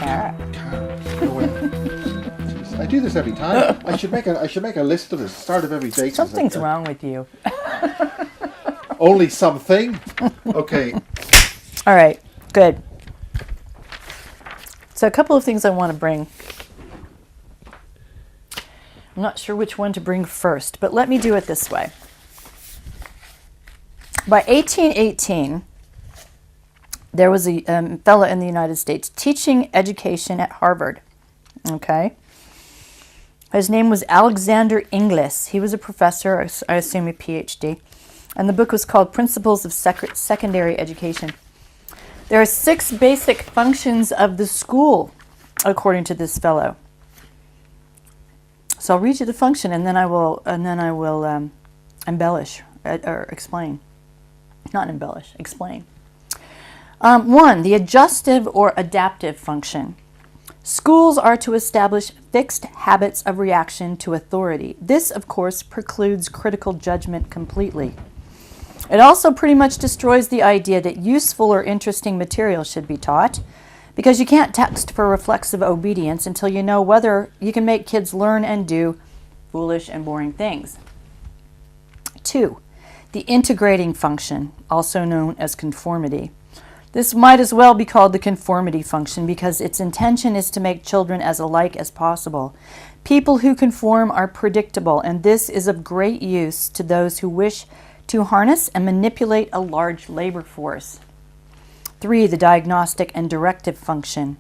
Cara. No way. Jeez, I do this every time. I should make a list of this start of every day. Something's wrong with you. Only something. Okay. All right. Good. So a couple of things I want to bring. I'm not sure which one to bring first, but let me do it this way. By 1818, there was a fellow in the United States teaching education at Harvard. Okay. His name was Alexander Inglis. He was a professor, I assume a PhD. And the book was called Principles of Secondary Education. There are 6 basic functions of the school, according to this fellow. So I'll read you the function, and then I will embellish or explain. Not embellish, explain. 1, the adjustive or adaptive function. Schools are to establish fixed habits of reaction to authority. This, of course, precludes critical judgment completely. It also pretty much destroys the idea that useful or interesting material should be taught, because you can't text for reflexive obedience until you know whether you can make kids learn and do foolish and boring things. 2, the integrating function, also known as conformity. This might as well be called the conformity function because its intention is to make children as alike as possible. People who conform are predictable, and this is of great use to those who wish to harness and manipulate a large labor force. 3, the diagnostic and directive function.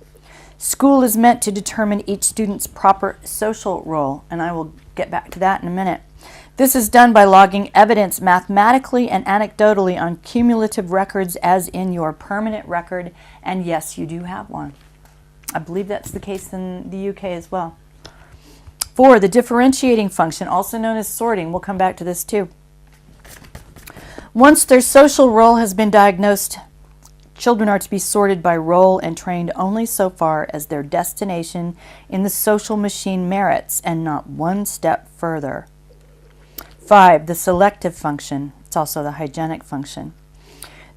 School is meant to determine each student's proper social role, and I will get back to that in a minute. This is done by logging evidence mathematically and anecdotally on cumulative records as in your permanent record, and yes, you do have one. I believe that's the case in the UK as well. 4, the differentiating function, also known as sorting. We'll come back to this too. Once their social role has been diagnosed, children are to be sorted by role and trained only so far as their destination in the social machine merits, and not one step further. 5, the selective function. It's also the hygienic function.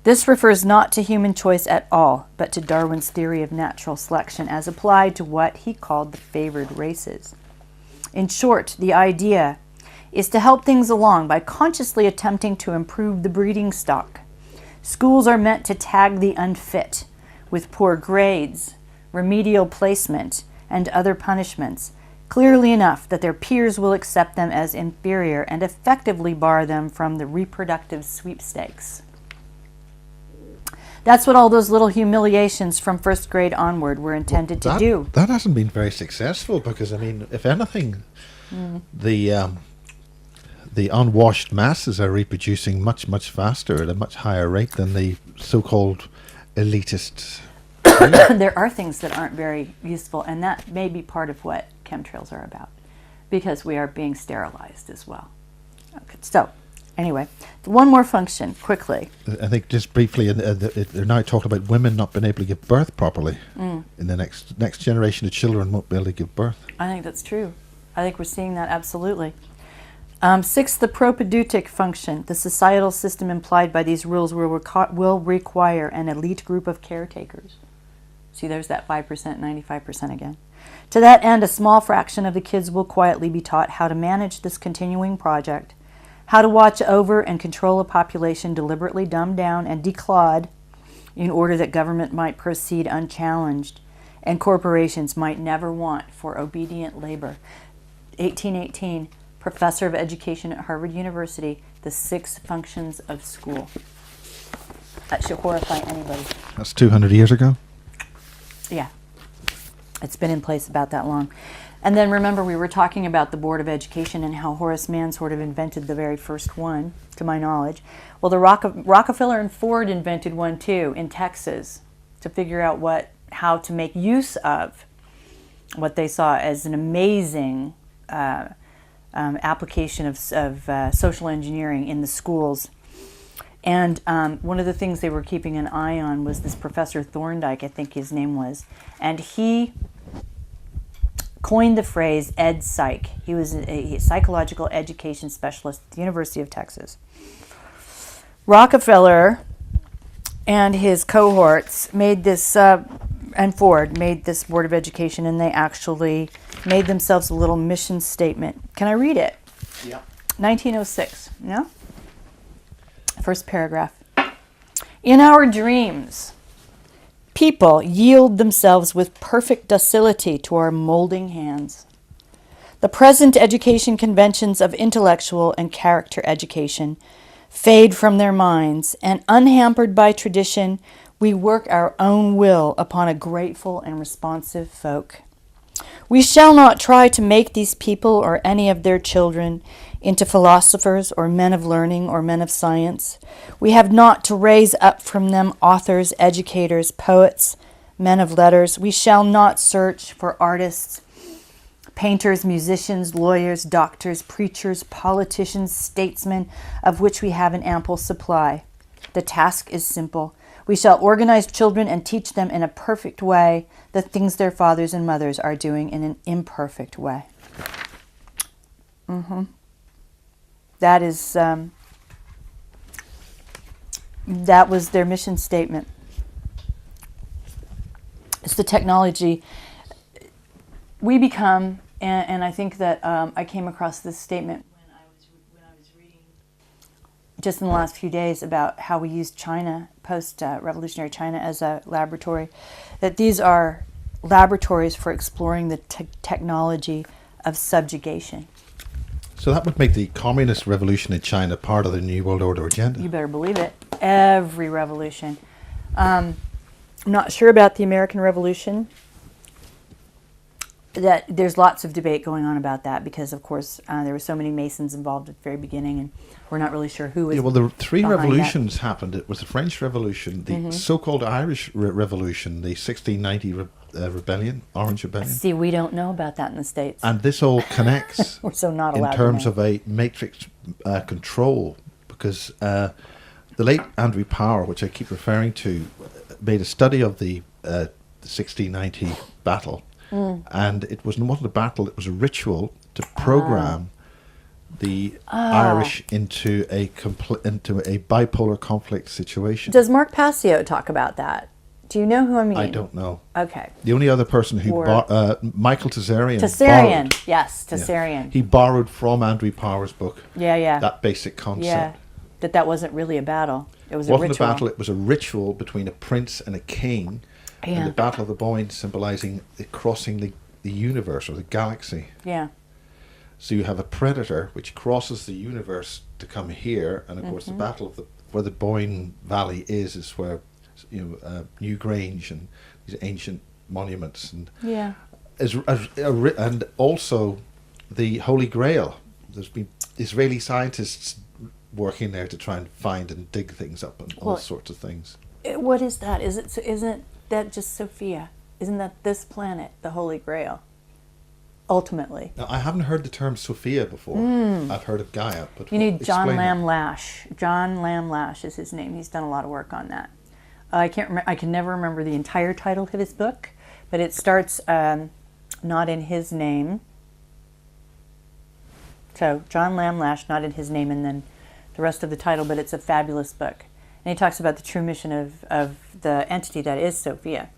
This refers not to human choice at all, but to Darwin's theory of natural selection as applied to what he called the favored races. In short, the idea is to help things along by consciously attempting to improve the breeding stock. Schools are meant to tag the unfit with poor grades, remedial placement, and other punishments, clearly enough that their peers will accept them as inferior and effectively bar them from the reproductive sweepstakes. That's what all those little humiliations from first grade onward were intended to do. That hasn't been very successful because, I mean, if anything, the unwashed masses are reproducing much, much faster at a much higher rate than the so-called elitist. There are things that aren't very useful, and that may be part of what chemtrails are about, because we are being sterilized as well. Okay, so anyway, one more function, quickly. I think just briefly, they're now talking about women not being able to give birth properly. In the next generation of children won't be able to give birth. I think that's true. I think we're seeing that absolutely. 6, the propedeutic function. The societal system implied by these rules will require an elite group of caretakers. See, there's that 5%, 95% again. To that end, a small fraction of the kids will quietly be taught how to manage this continuing project, how to watch over and control a population deliberately dumbed down and declawed in order that government might proceed unchallenged and corporations might never want for obedient labor. 1818, professor of education at Harvard University, the 6 functions of school. That should horrify anybody. That's 200 years ago? Yeah. It's been in place about that long. And then remember, we were talking about the Board of Education and how Horace Mann sort of invented the very first one, to my knowledge. Well, the Rockefeller and Ford invented one too in Texas to figure out how to make use of what they saw as an amazing application of social engineering in the schools. And one of the things they were keeping an eye on was this Professor Thorndike, I think his name was, and he coined the phrase ed-psych. He was a psychological education specialist at the University of Texas. Rockefeller and his cohorts made this and Ford made this Board of Education, and they actually made themselves a little mission statement. Can I read it? Yeah. 1906, yeah? First paragraph. In our dreams, people yield themselves with perfect docility to our molding hands. The present education conventions of intellectual and character education fade from their minds, and unhampered by tradition, we work our own will upon a grateful and responsive folk. We shall not try to make these people or any of their children into philosophers or men of learning or men of science. We have not to raise up from them authors, educators, poets, men of letters. We shall not search for artists, painters, musicians, lawyers, doctors, preachers, politicians, statesmen, of which we have an ample supply. The task is simple. We shall organize children and teach them in a perfect way the things their fathers and mothers are doing in an imperfect way. That is, that was their mission statement. It's the technology we become, and I think that I came across this statement when I was reading just in the last few days about how we used China, post-revolutionary China, as a laboratory, that these are laboratories for exploring the technology of subjugation. So that would make the communist revolution in China part of the New World Order agenda. You better believe it. Every revolution. I'm not sure about the American Revolution. That there's lots of debate going on about that because, of course, there were so many Masons involved at the very beginning, and we're not really sure who was. Yeah, well, the three behind revolutions happened. It was the French Revolution, the so-called Irish Revolution, the 1690 rebellion, Orange Rebellion. See, we don't know about that in the States. And this all connects We're so not in allowed terms to know. of a matrix control, because the late Andrew Power, which I keep referring to, made a study of the 1690 battle. And it wasn't a battle, it was a ritual to program the Irish into a bipolar conflict situation. Does Mark Passio talk about that? Do you know who I mean? I don't know. Okay. The only other person who Michael Tessarian. Yes, Tessarian. He borrowed from Andrew Power's book. Yeah. That basic concept. Yeah, that wasn't really a battle. It was a wasn't ritual. a battle. It was a ritual between a prince and a king. Yeah. And the Battle of the Boyne symbolizing the crossing the universe or the galaxy. Yeah. So you have a predator which crosses the universe to come here, and of course the battle of where the Boyne Valley is where New Grange and these ancient monuments and and also the Holy Grail. There's been Israeli scientists working there to try and find and dig things up and all sorts of things. What is that? Isn't that just Sophia? Isn't that this planet, the Holy Grail? Ultimately. Now, I haven't heard the term Sophia before. I've heard of Gaia, but you need John explain Lamb that. Lash. John Lamb Lash is his name. He's done a lot of work on that. I can never remember the entire title of his book, but it starts not in his name. So John Lamb Lash, not in his name, and then the rest of the title. But it's a fabulous book, and he talks about the true mission of the entity that is Sophia,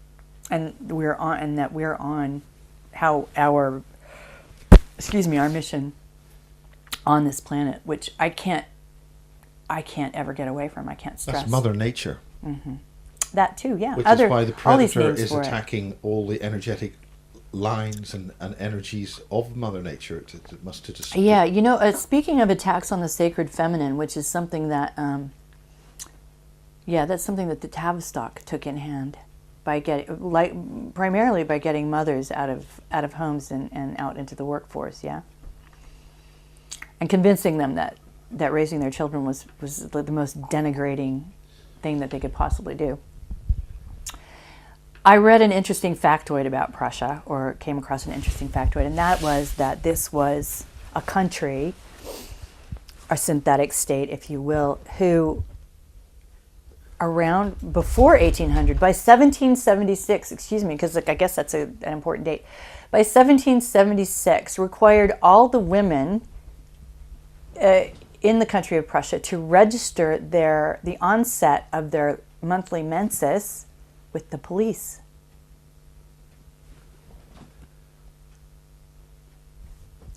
and we're on how our mission on this planet, which I can't ever get away from. I can't stress. That's Mother Nature. That too, yeah. Which is why the all these predator names is for it. attacking all the energetic lines and energies of Mother Nature to destroy. Yeah, speaking of attacks on the sacred feminine, which is something that, that's something that the Tavistock took in hand by primarily by getting mothers out of homes and out into the workforce, and convincing them that raising their children was the most denigrating thing that they could possibly do. I read an interesting factoid about Prussia, or came across an interesting factoid, and that was that this was a country, a synthetic state, if you will, who around before 1800, by 1776, because I guess that's an important date, by 1776 required all the women in the country of Prussia to register the onset of their monthly menses with the police.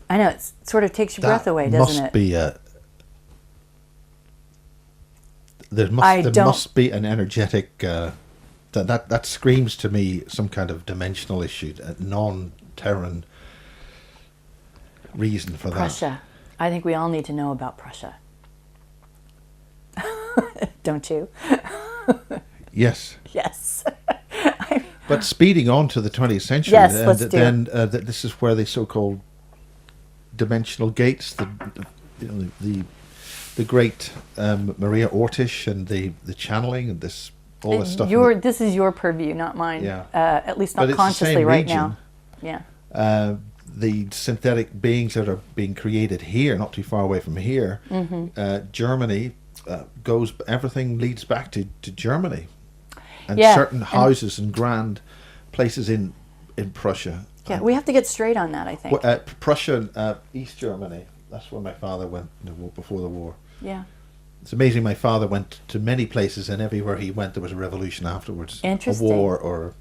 I know, it sort of takes your breath away, That doesn't must it? be a. There must be an energetic. That screams to me some kind of dimensional issue, a non-Terran reason for that. Prussia. I think we all need to know about Prussia. Don't you? Yes. Yes. But speeding on to the 20th century, Yes, and let's do then this is where the so-called dimensional gates, the great Maria Ortiz and the channeling and all this stuff. This is your purview, not mine. Yeah. At least But not it's the consciously same right region. now. Yeah. The synthetic beings that are being created here, not too far away from here, Germany everything leads back to Germany, and Yeah, certain houses and grand places in Prussia. Yeah, we have to get straight on that, I think. Prussia, East Germany. That's where my father went before the war. Yeah. It's amazing. My father went to many places, and everywhere he went, there was a revolution afterwards. Interesting. A war, or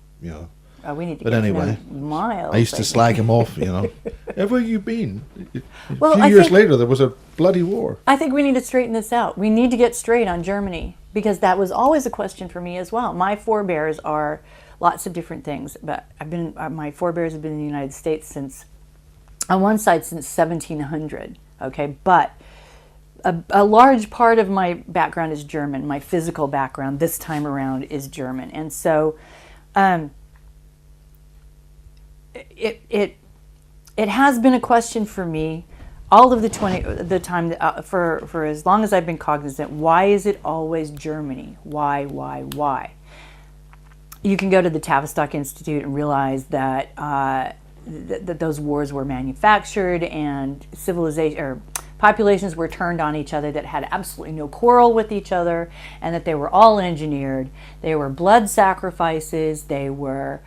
Oh, we need to But get anyway, to know Miles. I used to think. slag him off. Everywhere you been? Well, A few I years think- later, there was a bloody war. I think we need to straighten this out. We need to get straight on Germany, because that was always a question for me as well. My forebears are lots of different things, but my forebears have been in the United States on one side since 1700. Okay, but a large part of my background is German. My physical background this time around is German, and so it has been a question for me all of the time for as long as I've been cognizant. Why is it always Germany? Why? You can go to the Tavistock Institute and realize that that those wars were manufactured, and civilization or populations were turned on each other that had absolutely no quarrel with each other, and that they were all engineered. They were blood sacrifices. They were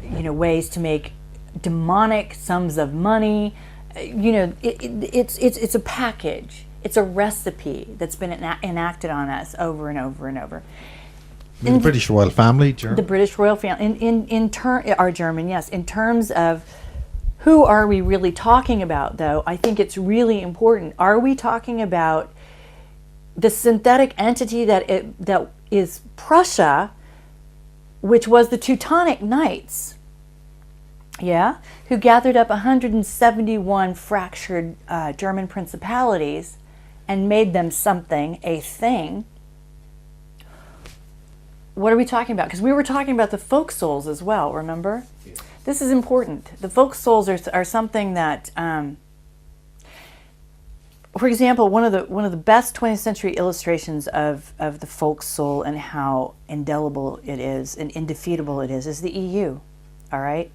ways to make demonic sums of money. It's a package. It's a recipe that's been enacted on us over and over and over. The British royal family, German. The British royal family, are German, yes. In terms of who are we really talking about, though, I think it's really important. Are we talking about the synthetic entity that is Prussia, which was the Teutonic Knights, who gathered up 171 fractured German principalities and made them a thing? What are we talking about? Because we were talking about the folk souls as well, remember? Yeah. This is important. The folk souls are something that, for example, one of the best 20th century illustrations of the folk soul and how indelible it is and indefeatable it is the EU. All right?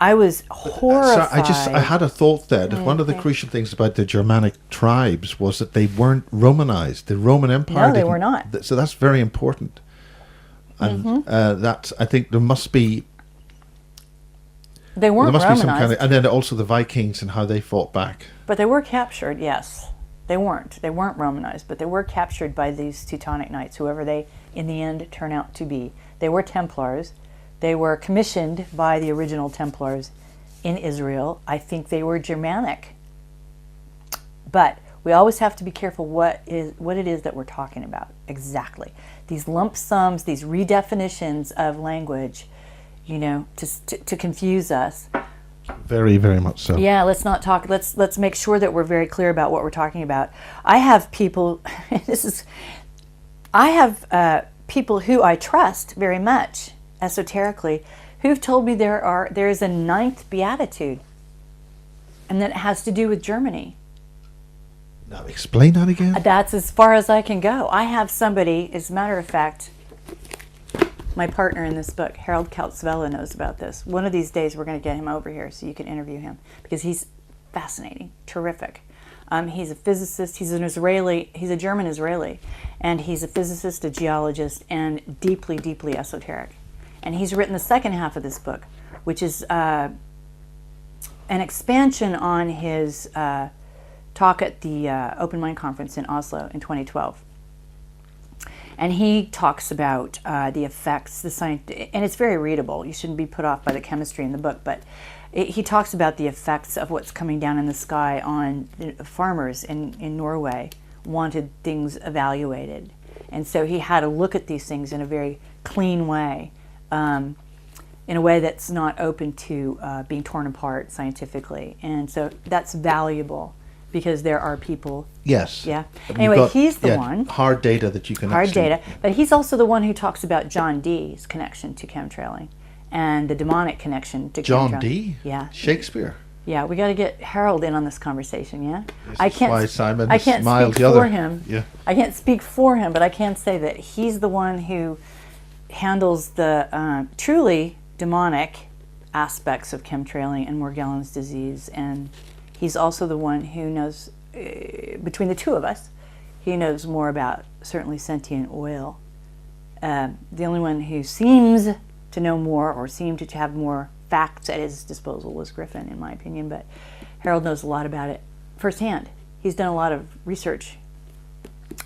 I was horrified. I had a thought there that one of the crucial things about the Germanic tribes was that they weren't Romanized. The Roman Empire. No, they were not. So that's very important. And I think there must be. They weren't Romanized. Be some Romanized. and then also the Vikings and how they fought back. But they were captured, yes. They weren't Romanized, but they were captured by these Teutonic Knights, whoever they in the end turn out to be. They were Templars. They were commissioned by the original Templars in Israel. I think they were Germanic. But we always have to be careful what it is that we're talking about exactly. These lump sums, these redefinitions of language, to confuse us. Very, very much so. Yeah, let's not talk. Let's make sure that we're very clear about what we're talking about. I have people. I have people who I trust very much esoterically, who've told me there is a ninth beatitude, and that it has to do with Germany. Now explain that again. That's as far as I can go. I have somebody, as a matter of fact, my partner in this book, Harold Kautzvella, knows about this. One of these days we're going to get him over here so you can interview him, because he's fascinating, terrific. He's a physicist, he's a German Israeli, and he's a physicist, a geologist, and deeply, deeply esoteric. And he's written the second half of this book, which is an expansion on his talk at the Open Mind Conference in Oslo in 2012. And he talks about the effects, and it's very readable. You shouldn't be put off by the chemistry in the book, but he talks about the effects of what's coming down in the sky on farmers in Norway wanted things evaluated. And so he had to look at these things in a very clean way, in a way that's not open to being torn apart scientifically. And so that's valuable because there are people. Yes. Yeah. You've Anyway, got, he's the one. Hard data that you can Hard actually, data. But he's also the one who talks about John Dee's connection to chemtrailing and the demonic connection to John chemtrailing. Dee? Yeah. Shakespeare. Yeah, we got to get Harold in on this conversation, yeah? This is why Simon I can't smiled speak the other. for him. Yeah. I can't speak for him, but I can say that he's the one who handles the truly demonic aspects of chemtrailing and Morgellons disease, and he's also the one who knows, between the two of us, he knows more about certainly sentient oil. The only one who seems to know more or seemed to have more facts at his disposal was Griffin, in my opinion, but Harold knows a lot about it firsthand. He's done a lot of research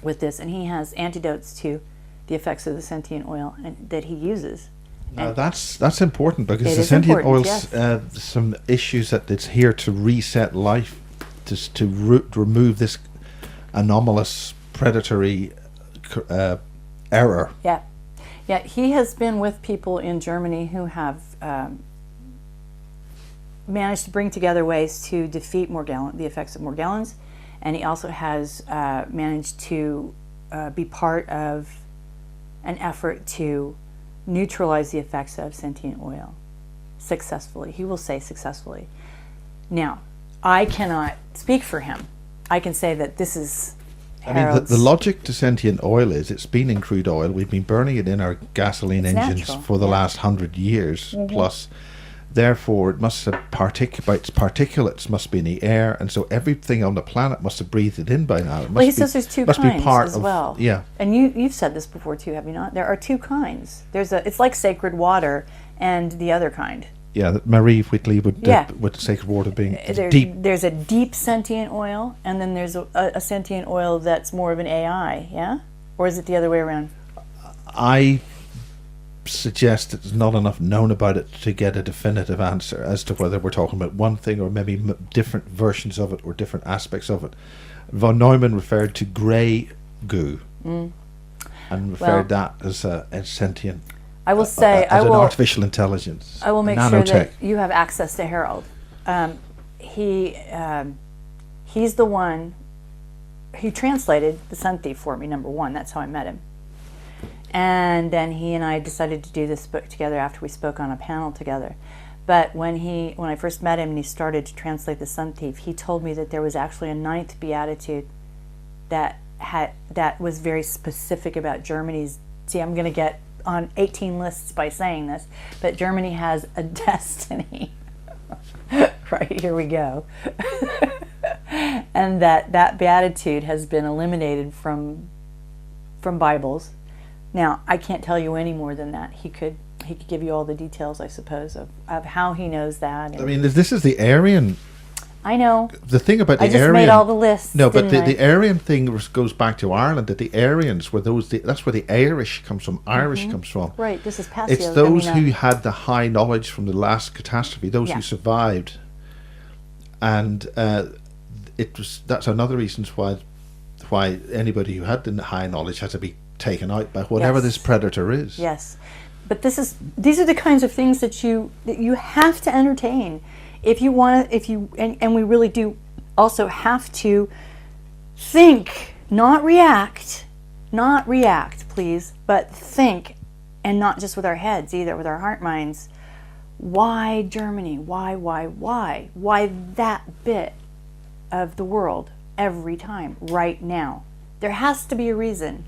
with this, and he has antidotes to the effects of the sentient oil that he uses. Now that's important because It the is sentient important, oil's yes. some issues that it's here to reset life, to remove this anomalous predatory error. Yeah. Yeah, he has been with people in Germany who have managed to bring together ways to defeat the effects of Morgellons, and he also has managed to be part of an effort to neutralize the effects of sentient oil successfully. He will say successfully. Now, I cannot speak for him. I can say that this is Harold's. The logic to sentient oil is it's been in crude oil. We've been burning it in our gasoline engines natural, for the last 100 years plus. Therefore, it must have particulates must be in the air, and so everything on the planet must have breathed it in by now. It Well, he must says be, there's two must kinds be part as of, well. Yeah. And you've said this before too, have you not? There are two kinds. It's like sacred water and the other kind. Yeah, that Marie Whitley would Yeah. with sacred water being deep. There's a deep sentient oil, and then there's a sentient oil that's more of an AI, yeah? Or is it the other way around? I suggest that there's not enough known about it to get a definitive answer as to whether we're talking about one thing or maybe different versions of it or different aspects of it. Von Neumann referred to grey goo and referred that as sentient. I will say, as an artificial intelligence. I will make nanotech. sure that you have access to Harold. He's the one. He translated The Sun Thief for me. Number one, that's how I met him. And then he and I decided to do this book together after we spoke on a panel together. But when I first met him and he started to translate The Sun Thief, he told me that there was actually a 9th beatitude that was very specific about Germany's. See, I'm going to get on 18 lists by saying this, but Germany has a destiny. Right, here we go. And that beatitude has been eliminated from Bibles. Now, I can't tell you any more than that. He could give you all the details, I suppose, of how he knows that. I mean, this is the Aryan. I know. The thing about the I just Aryan, made all the lists. No, but didn't I? the Aryan thing goes back to Ireland. That the Aryans were that's where the Irish comes from. Irish comes from. Right. This is Passio. It's those who had the high knowledge from the last catastrophe. Those who survived, and that's another reason why anybody who had the high knowledge had to be taken out by whatever this predator is. Yes, but these are the kinds of things that you have to entertain if you want to. And we really do also have to think, not react, please, but think, and not just with our heads either, with our heart minds. Why Germany? Why that bit of the world every time right now? There has to be a reason.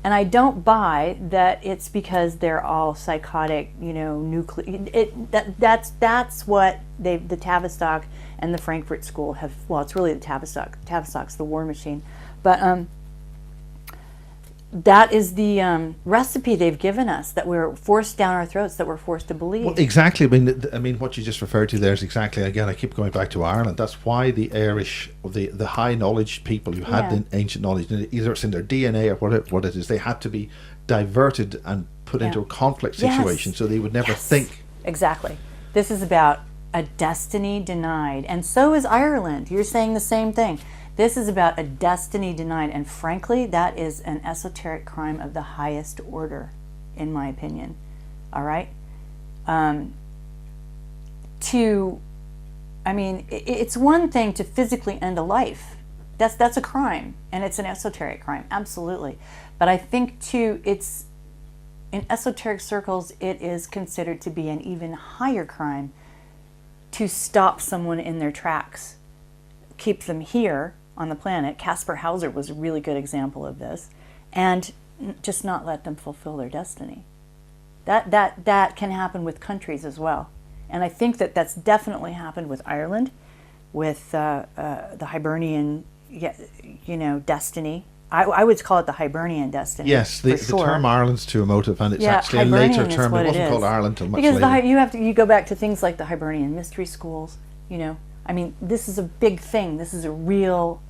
And I don't buy that it's because they're all psychotic, that's what the Tavistock and the Frankfurt School have. Well, it's really the Tavistock. Tavistock's the war machine, but that is the recipe they've given us, that we're forced down our throats, that we're forced to believe. Well, exactly. I mean, what you just referred to there is exactly. Again, I keep going back to Ireland. That's why the Irish, the high knowledge people who had the ancient knowledge, either it's in their DNA or what it is, they had to be diverted and put into a conflict situation, so they would never think. Exactly. This is about a destiny denied, and so is Ireland. You're saying the same thing. This is about a destiny denied, and frankly, that is an esoteric crime of the highest order, in my opinion. All right? It's one thing to physically end a life. That's a crime, and it's an esoteric crime, absolutely. But I think, too, it's, in esoteric circles, it is considered to be an even higher crime to stop someone in their tracks, keep them here on the planet. Caspar Hauser was a really good example of this, and just not let them fulfill their destiny. That can happen with countries as well, and I think that's definitely happened with Ireland, with the Hibernian, destiny. I would call it the Hibernian destiny. Yes, the term Ireland's too emotive, and it's actually a later term. It wasn't called Ireland until much later. Because you go back to things like the Hibernian mystery schools. This is a big thing. This is a real,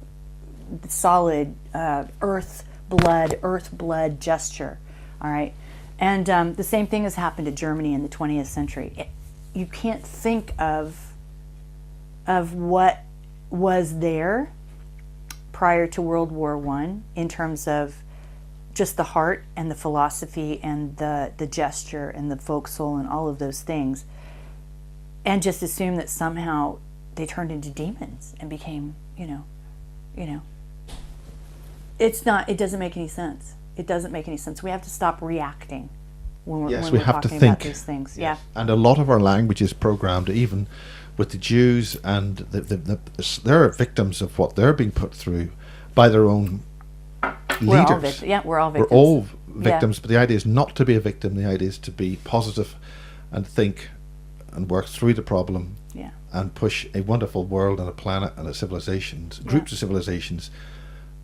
solid earth blood gesture. All right, and the same thing has happened to Germany in the 20th century. You can't think of what was there prior to World War I in terms of just the heart and the philosophy and the gesture and the folk soul and all of those things, and just assume that somehow they turned into demons and became, it's not. It doesn't make any sense. It doesn't make any sense. We have to stop reacting when we're talking about these things. Yes. Yeah, and a lot of our language is programmed, even with the Jews, and they're victims of what they're being put through by their own leaders. We're all victims. We're all victims, but the idea is not to be a victim. The idea is to be positive and think and work through the problem and push a wonderful world and a planet and groups of civilizations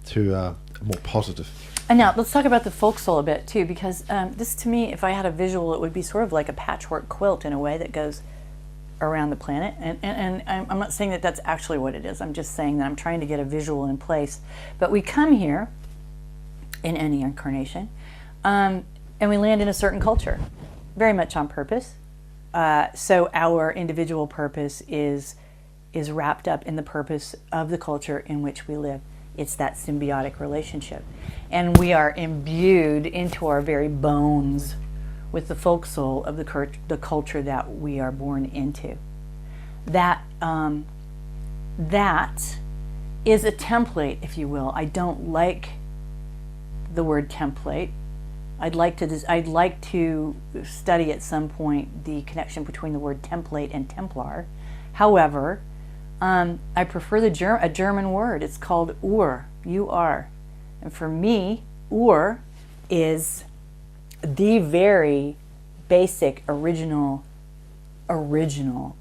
to a more positive. And now let's talk about the folk soul a bit too, because this, to me, if I had a visual, it would be sort of like a patchwork quilt in a way that goes around the planet, and I'm not saying that that's actually what it is. I'm just saying that I'm trying to get a visual in place. But we come here in any incarnation, and we land in a certain culture, very much on purpose. So our individual purpose is wrapped up in the purpose of the culture in which we live. It's that symbiotic relationship, and we are imbued into our very bones with the folk soul of the culture that we are born into. That is a template, if you will. I don't like the word template. I'd like to study at some point the connection between the word template and Templar. However, I prefer a German word. It's called Ur, U-R. And for me, Ur is the very basic, original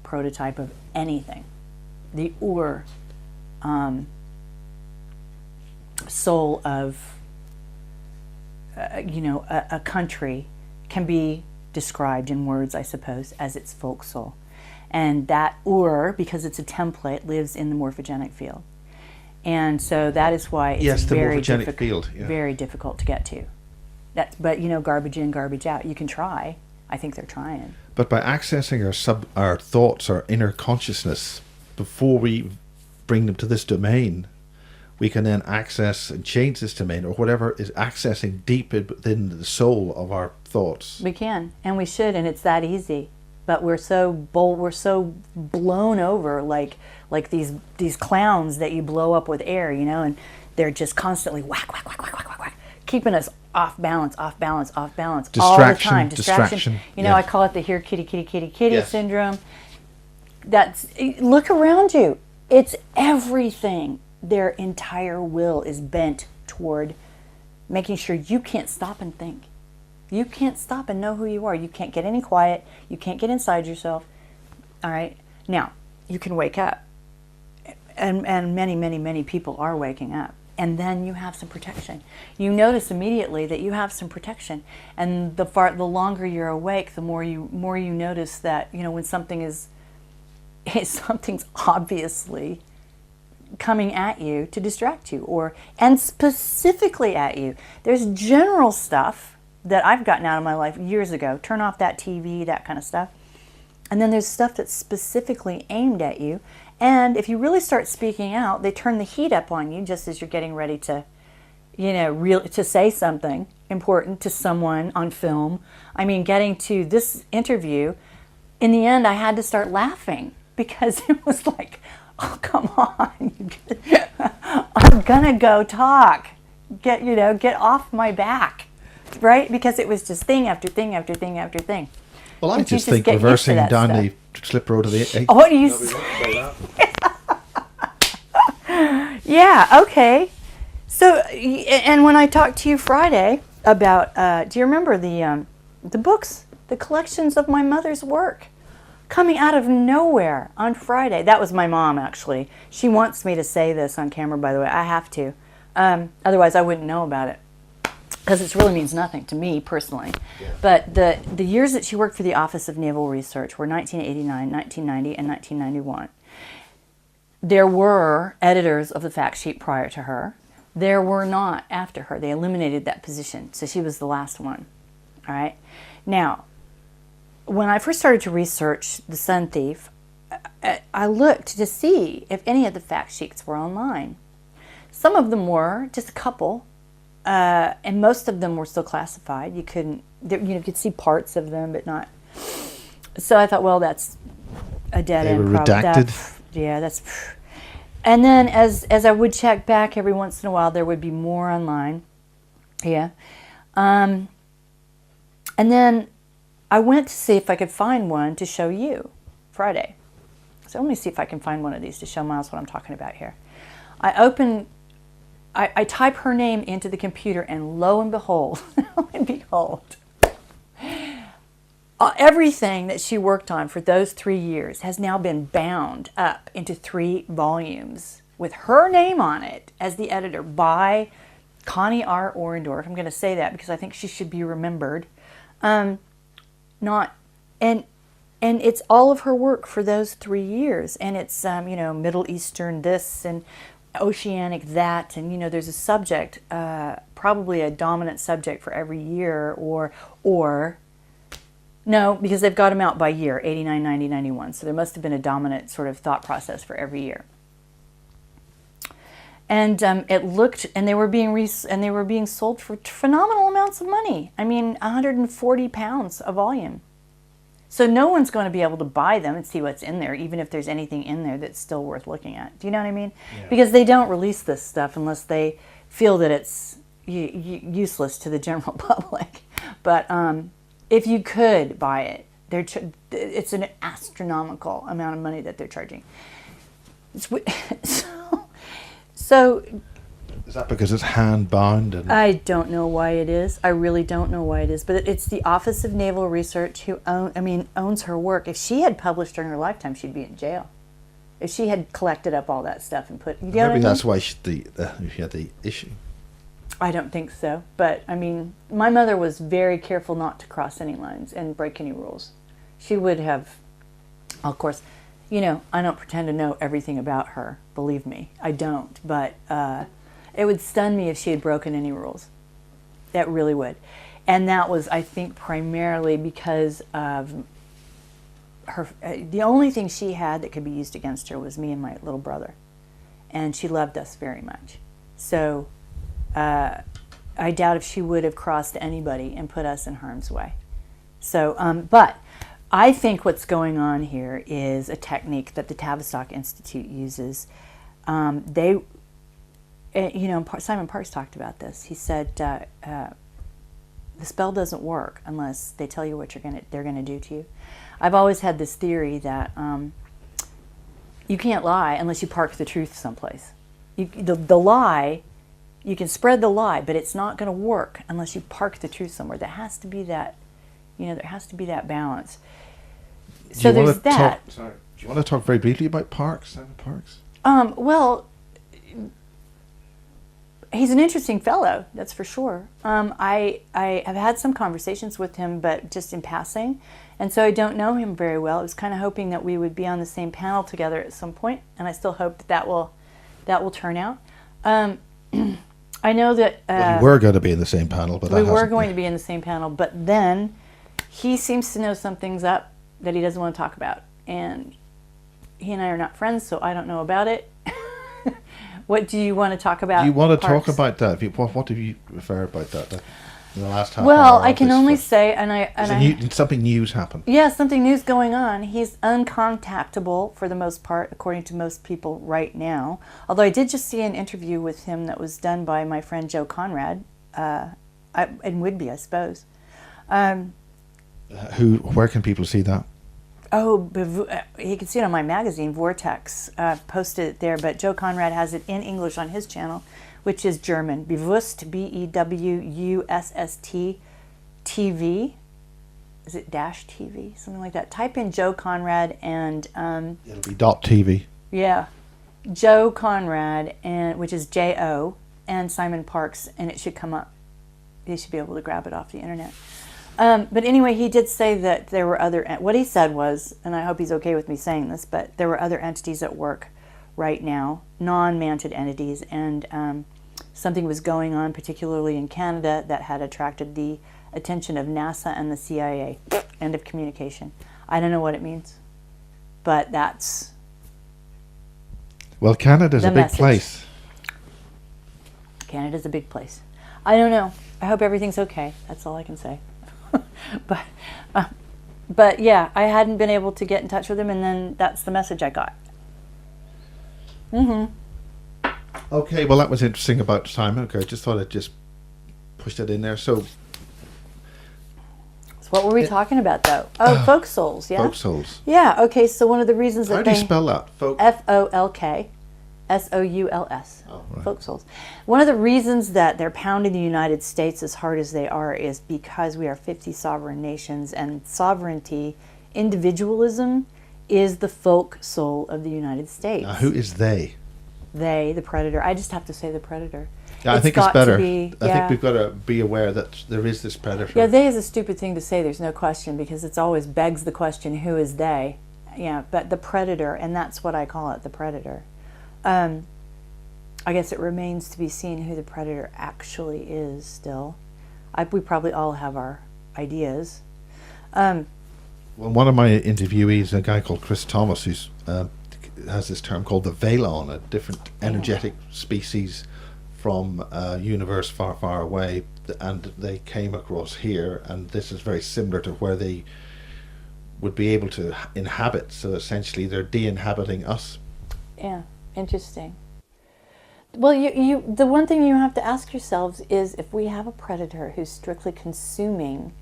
prototype of anything. The Ur soul of a country can be described in words, I suppose, as its folk soul. And that Ur, because it's a template, lives in the morphogenetic field. And so that is why it's very difficult to get to. But garbage in, garbage out. You can try. I think they're trying. But by accessing our thoughts, our inner consciousness, before we bring them to this domain, we can then access and change this domain, or whatever is accessing deep within the soul of our thoughts. We can, and we should, and it's that easy. But we're so bold, we're so blown over, like these clowns that you blow up with air, and they're just constantly whack, whack, whack, whack, whack, whack, whack, keeping us off balance, all the time. Distraction. I call it the here kitty, kitty, kitty, kitty syndrome. Look around you. It's everything. Their entire will is bent toward making sure you can't stop and think. You can't stop and know who you are. You can't get any quiet. You can't get inside yourself. All right? Now, you can wake up. And many, many, many people are waking up. and then you have some protection. You notice immediately that you have some protection, and the longer you're awake, the more you notice that, you know, when something is something's obviously coming at you to distract you, and specifically at you. There's general stuff that I've gotten out of my life years ago. Turn off that TV, that kind of stuff. And then there's stuff that's specifically aimed at you. And if you really start speaking out, they turn the heat up on you just as you're getting ready to, you know, to say something important to someone on film. I mean, getting to this interview, in the end, I had to start laughing because it was like, oh, come on. I'm going to go talk. Get off my back, right? Because it was just thing after thing after thing after thing. Well, I just think reversing down the slip road of the... Oh, what do you say? Yeah, okay. So, and when I talked to you Friday about, do you remember the books, the collections of my mother's work coming out of nowhere on Friday? That was my mom, actually. She wants me to say this on camera, by the way. I have to. Otherwise, I wouldn't know about it, because it really means nothing to me personally. Yeah. But the years that she worked for the Office of Naval Research were 1989, 1990, and 1991. There were editors of the fact sheet prior to her. There were not after her. They eliminated that position, so she was the last one. All right. Now, when I first started to research the Sun Thief, I looked to see if any of the fact sheets were online. Some of them were, just a couple. And most of them were still classified. You could see parts of them, but not. So I thought, well, that's a dead end. They were redacted. That's. And then, as I would check back every once in a while, there would be more online. Yeah. And then I went to see if I could find one to show you Friday. So let me see if I can find one of these to show Miles what I'm talking about here. I type her name into the computer, and lo and behold, everything that she worked on for those 3 years has now been bound up into 3 volumes with her name on it as the editor by Connie R. Orendorff. I'm going to say that because I think she should be remembered. And it's all of her work for those 3 years, and it's Middle Eastern this and Oceanic that, and there's a subject, probably a dominant subject for every year, or no, because they've got them out by year, 89, 90, 91, so there must have been a dominant sort of thought process for every year. And it looked, and they were being sold for phenomenal amounts of money. I mean, 140 pounds a volume. So no one's going to be able to buy them and see what's in there, even if there's anything in there that's still worth looking at. Do you know what I mean? Yeah. Because they don't release this stuff unless they feel that it's useless to the general public. But if you could buy it, it's an astronomical amount of money that they're charging. So is that because it's hand bound? I don't know why it is. I really don't know why it is. But it's the Office of Naval Research who owns her work. If she had published during her lifetime, she'd be in jail. If she had collected up all that stuff and put, maybe that's why she had the issue. I don't think so. But I mean, my mother was very careful not to cross any lines and break any rules. She would have, of course. I don't pretend to know everything about her. Believe me, I don't. But it would stun me if she had broken any rules. That really would. And that was, I think, primarily because of her. The only thing she had that could be used against her was me and my little brother. And she loved us very much. So I doubt if she would have crossed anybody and put us in harm's way. So, but I think what's going on here is a technique that the Tavistock Institute uses. Simon Parks talked about this. He said the spell doesn't work unless they tell you what they're gonna do to you. I've always had this theory that you can't lie unless you park the truth someplace. The lie, you can spread the lie, but it's not going to work unless you park the truth somewhere. There has to be that, there has to be that balance. So there's that. Do you want to talk very briefly about Simon Parks? Well, He's an interesting fellow, that's for sure. I have had some conversations with him, but just in passing, and so I don't know him very well. I was kind of hoping that we would be on the same panel together at some point, and I still hope that will turn out. I know that Well, you were going to be in the same panel, but we were going to be in the same panel, but then he seems to know some things up that he doesn't want to talk about, and he and I are not friends, so I don't know about it. What do you want to talk about? You want to Parks? talk about that? What have you referred about that in the last half Well, hour? I can only say, Something news happened. yeah, something new's going on. He's uncontactable for the most part, according to most people right now. Although I did just see an interview with him that was done by my friend Joe Conrad, in Whidbey, I suppose. Where can people see that? Oh, you can see it on my magazine, Vortex. Posted it there, but Joe Conrad has it in English on his channel, which is German. Bewusst, BEWUSST TV. Is it dash TV? Something like that. Type in Joe Conrad and... It'll be .tv. Yeah. Joe Conrad, which is J-O, and Simon Parks, and it should come up. You should be able to grab it off the internet. But anyway, he did say that there were what he said was, and I hope he's okay with me saying this, but there were other entities at work right now, non-manted entities, and something was going on, particularly in Canada, that had attracted the attention of NASA and the CIA. End of communication. I don't know what it means, but that's... Well, Canada's a big message. place. Canada's a big place. I don't know. I hope everything's okay. That's all I can say. But yeah, I hadn't been able to get in touch with him, and then that's the message I got. Okay, well, that was interesting about Simon. Okay, I just thought I'd just push that in there. So what were we talking about, though? Oh, folk souls, yeah? folk souls. Yeah, okay, so one of the reasons that How do you spell that? Folk. FOLK SOULS, Oh, right. folk souls. One of the reasons that they're pounding the United States as hard as they are is because we are 50 sovereign nations, and sovereignty, individualism, is the folk soul of the United States. Now, who is they? They, the predator. I just have to say the predator. Yeah, I think it's got to better. be- I yeah. think we've got to be aware that there is this predator. Yeah, they is a stupid thing to say, there's no question, because it's always begs the question, who is they? Yeah, but the predator, and that's what I call it, the predator. I guess it remains to be seen who the predator actually is still. We probably all have our ideas. Well, one of my interviewees, a guy called Chris Thomas, who's has this term called the Velon, a different energetic species from a universe far, far away, and they came across here, and this is very similar to where they would be able to inhabit. So essentially, they're de-inhabiting us. Yeah, interesting. Well, the one thing you have to ask yourselves is, if we have a predator who's strictly consuming,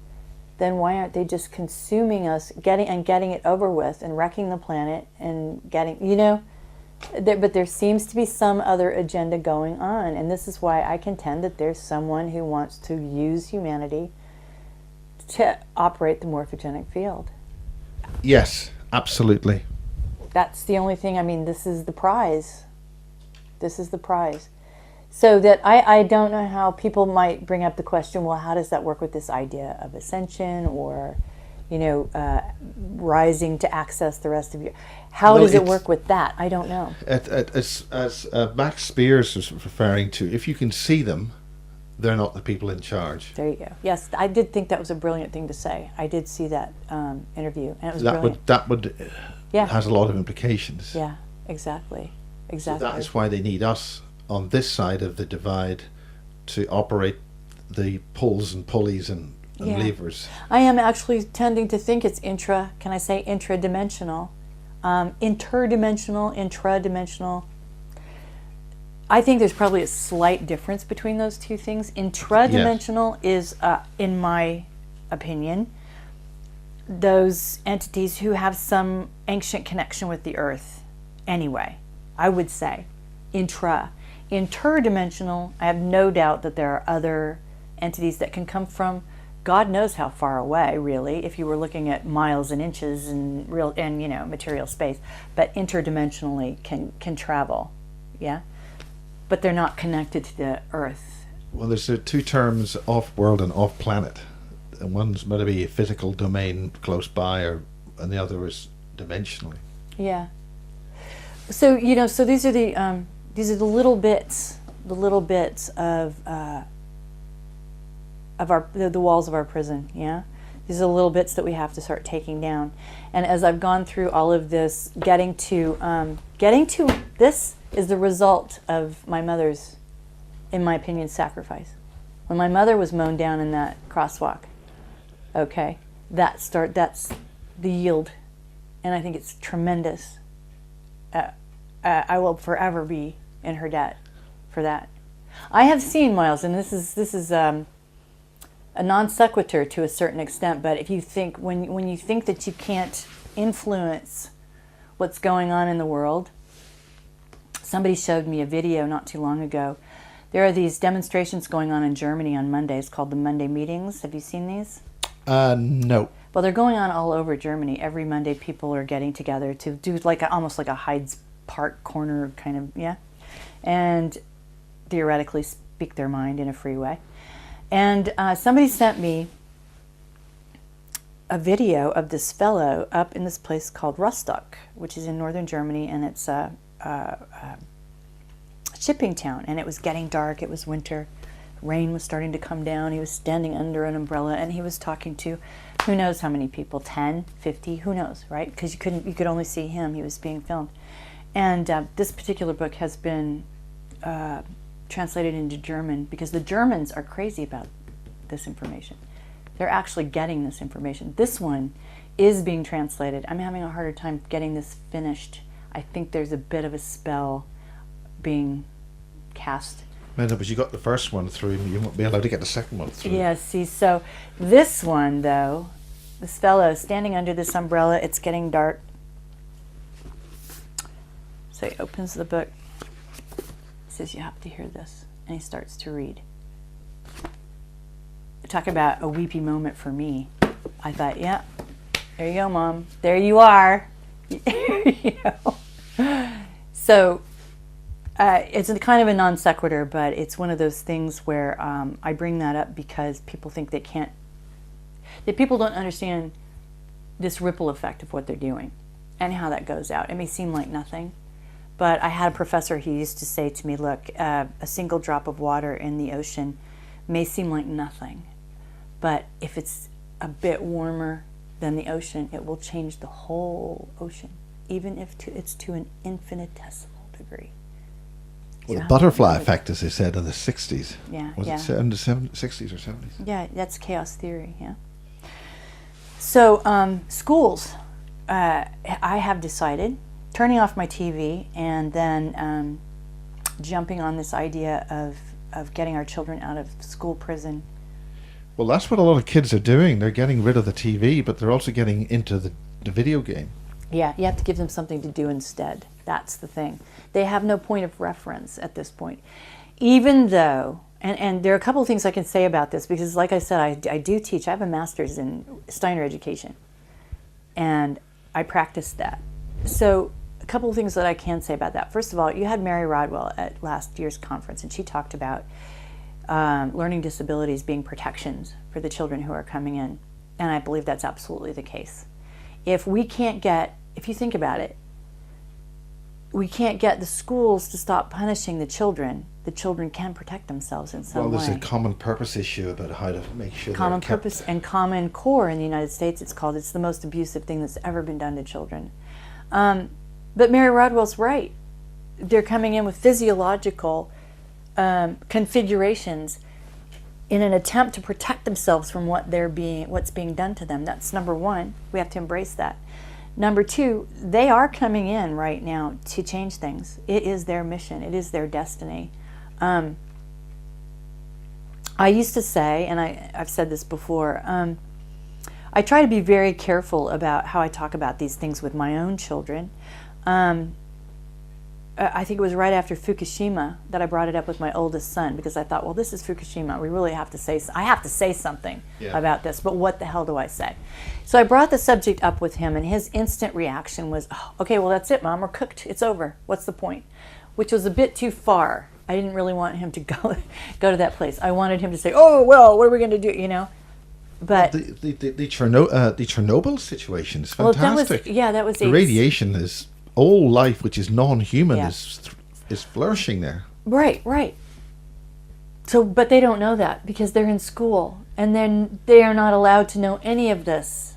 then why aren't they just consuming us, getting it over with, and wrecking the planet, and getting, but there seems to be some other agenda going on, and this is why I contend that there's someone who wants to use humanity to operate the morphogenic field. Yes, absolutely. That's the only thing. I mean, this is the prize. This is the prize. So that I don't know how people might bring up the question, well, how does that work with this idea of ascension, or, rising to access the rest of you? How does it work with that? I don't know. As Max Spears was referring to, if you can see them, they're not the people in charge. There you go. Yes, I did think that was a brilliant thing to say. I did see that interview, and it was brilliant. That would has a lot of implications. Yeah, exactly. So that is why they need us on this side of the divide to operate the pulls and pulleys and levers. I am actually tending to think it's intradimensional, interdimensional, intradimensional. I think there's probably a slight difference between those two things. Intradimensional is, in my opinion, those entities who have some ancient connection with the earth. Anyway, I would say interdimensional, I have no doubt that there are other entities that can come from God knows how far away, really, if you were looking at miles and inches and material space, but interdimensionally can travel. Yeah. but they're not connected to the earth. Well, there's two terms, off-world and off-planet. And one's meant to be a physical domain close by, and the other is dimensionally. Yeah. So so these are the little bits, of the walls of our prison. Yeah, these are the little bits that we have to start taking down. And as I've gone through all of this, getting to this is the result of my mother's, in my opinion, sacrifice. When my mother was mown down in that crosswalk, okay, that's the yield, and I think it's tremendous. I will forever be in her debt for that. I have seen, Miles, and this is a non sequitur to a certain extent, but if you think when you think that you can't influence what's going on in the world, somebody showed me a video not too long ago. There are these demonstrations going on in Germany on Mondays called the Monday meetings. Have you seen these? No. Well, they're going on all over Germany. Every Monday, people are getting together to do almost like a Hyde Park corner kind of, yeah, and theoretically speak their mind in a free way. And somebody sent me a video of this fellow up in this place called Rostock, which is in northern Germany, and it's a shipping town. And it was getting dark. It was winter. Rain was starting to come down. He was standing under an umbrella, and he was talking to who knows how many people, 10, 50, who knows, right? Because you could only see him. He was being filmed. And this particular book has been translated into German because the Germans are crazy about this information. They're actually getting this information. This one is being translated. I'm having a harder time getting this finished. I think there's a bit of a spell being cast. No, but you got the first one through, you won't be allowed to get the second one through. Yeah, see, so this one, though, this fellow is standing under this umbrella. It's getting dark. So he opens the book. He says, you have to hear this. And he starts to read. Talk about a weepy moment for me. I thought, yeah, there you go, Mom. There you are. You know? So it's a kind of a non sequitur, but it's one of those things where I bring that up because people think that people don't understand this ripple effect of what they're doing and how that goes out. It may seem like nothing, but I had a professor who used to say to me, look, a single drop of water in the ocean may seem like nothing, but if it's a bit warmer than the ocean, it will change the whole ocean, even if it's to an infinitesimal degree. Well, the butterfly effect, as they said in the 60s. Yeah, Was yeah. it in the 60s or 70s? Yeah, that's chaos theory, yeah. So schools, I have decided, turning off my TV and then jumping on this idea of getting our children out of school prison. Well, that's what a lot of kids are doing. They're getting rid of the TV, but they're also getting into the video game. Yeah, you have to give them something to do instead. That's the thing. They have no point of reference at this point. Even though, and there are a couple of things I can say about this, because like I said, I do teach. I have a master's in Steiner education, and I practice that. So a couple of things that I can say about that. First of all, you had Mary Rodwell at last year's conference, and she talked about learning disabilities being protections for the children who are coming in, and I believe that's absolutely the case. If you think about it, we can't get the schools to stop punishing the children can protect themselves in some way. Well, there's a common purpose issue about how to make sure common they're kept. purpose and common core in the United States, it's the most abusive thing that's ever been done to children. But Mary Rodwell's right. They're coming in with physiological configurations in an attempt to protect themselves from what's being done to them. That's number one. We have to embrace that. Number two, they are coming in right now to change things. It is their mission. It is their destiny. I used to say, and I've said this before, I try to be very careful about how I talk about these things with my own children. I think it was right after Fukushima that I brought it up with my oldest son, because I thought, well, this is Fukushima. We really have to I have to say something about this, but what the hell do I say? So I brought the subject up with him, and his instant reaction was, oh, okay, well, that's it, Mom. We're cooked. It's over. What's the point? Which was a bit too far I didn't really want him to go to that place. I wanted him to say, "Oh well, what are we going to do?" You know. But The Chernobyl situation is fantastic. that was the radiation is all life which is non-human Yeah. is flourishing there. Right. So, but they don't know that because they're in school, and then they are not allowed to know any of this.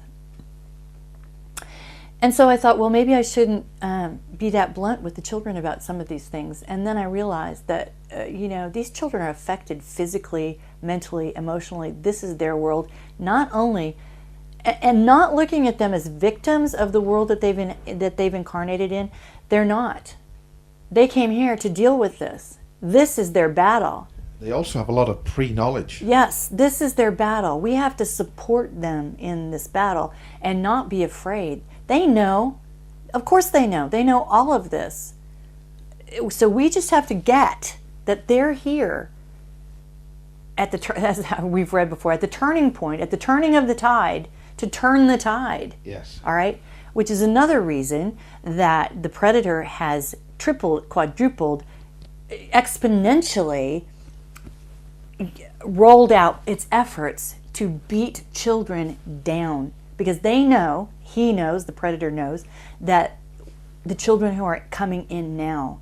And so I thought, well, maybe I shouldn't be that blunt with the children about some of these things. And then I realized that, these children are affected physically, mentally, emotionally. This is their world. Not only, and not looking at them as victims of the world that they've incarnated in. They're not. They came here to deal with this. This is their battle. They also have a lot of pre-knowledge. Yes, this is their battle. We have to support them in this battle and not be afraid. They know. Of course they know. They know all of this. So we just have to get that they're here at as we've read before, at the turning point, at the turning of the tide, to turn the tide. Yes. All right? Which is another reason that the predator has tripled, quadrupled, exponentially rolled out its efforts to beat children down. Because they know, he knows, the predator knows, that the children who are coming in now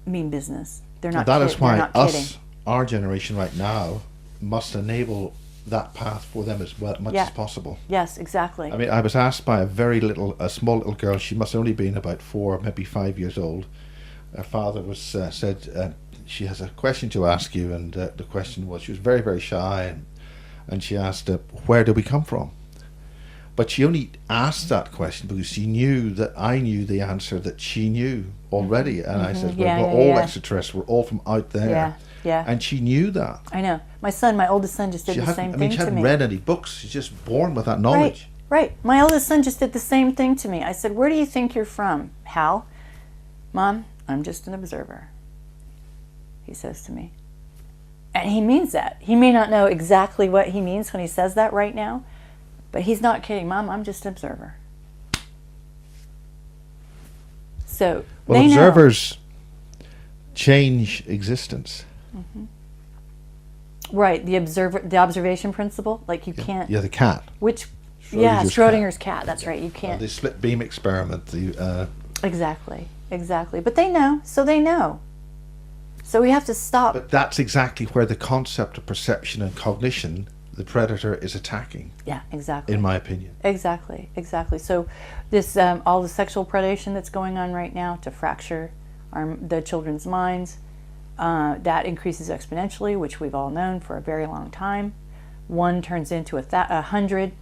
mean business. They're not That is why us, kidding. Our generation right now, must enable that path for them as much as possible. Yes, exactly. I mean, I was asked by a small little girl, she must have only been about 4, maybe 5 years old. Her father said, she has a question to ask you, and the question was, she was very, very shy, and she asked, where do we come from? But she only asked that question because she knew that I knew the answer that she knew already. And I said, we're all extraterrestrials, we're all from out there. Yeah. And she knew that. I know. My oldest son just did the same thing to me. She hadn't read any books. She's just born with that knowledge. Right. My oldest son just did the same thing to me. I said, where do you think you're from, Hal? Mom, I'm just an observer, he says to me. And he means that. He may not know exactly what he means when he says that right now, but he's not kidding. Mom, I'm just an observer. So well, they observers change existence. Mm-hmm. Right, the observation principle, like you can't. Yeah, the cat. Schrodinger's cat. That's right. You can't. The split beam experiment. Exactly. But they know, so they know. So we have to stop. But that's exactly where the concept of perception and cognition, the predator is attacking. Yeah, exactly. In my opinion. Exactly. So this all the sexual predation that's going on right now to fracture the children's minds, that increases exponentially, which we've all known for a very long time. 1 turns into 100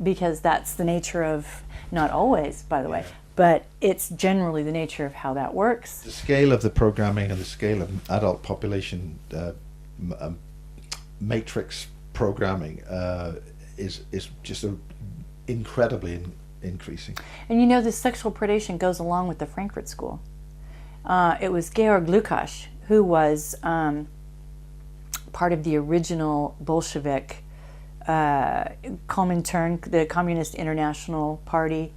because that's the nature of, not always, by the way, but it's generally the nature of how that works. The scale of the programming and the scale of adult population matrix programming is just incredibly increasing. And this sexual predation goes along with the Frankfurt School. It was Georg Lukács who was part of the original Bolshevik Comintern, the Communist International Party,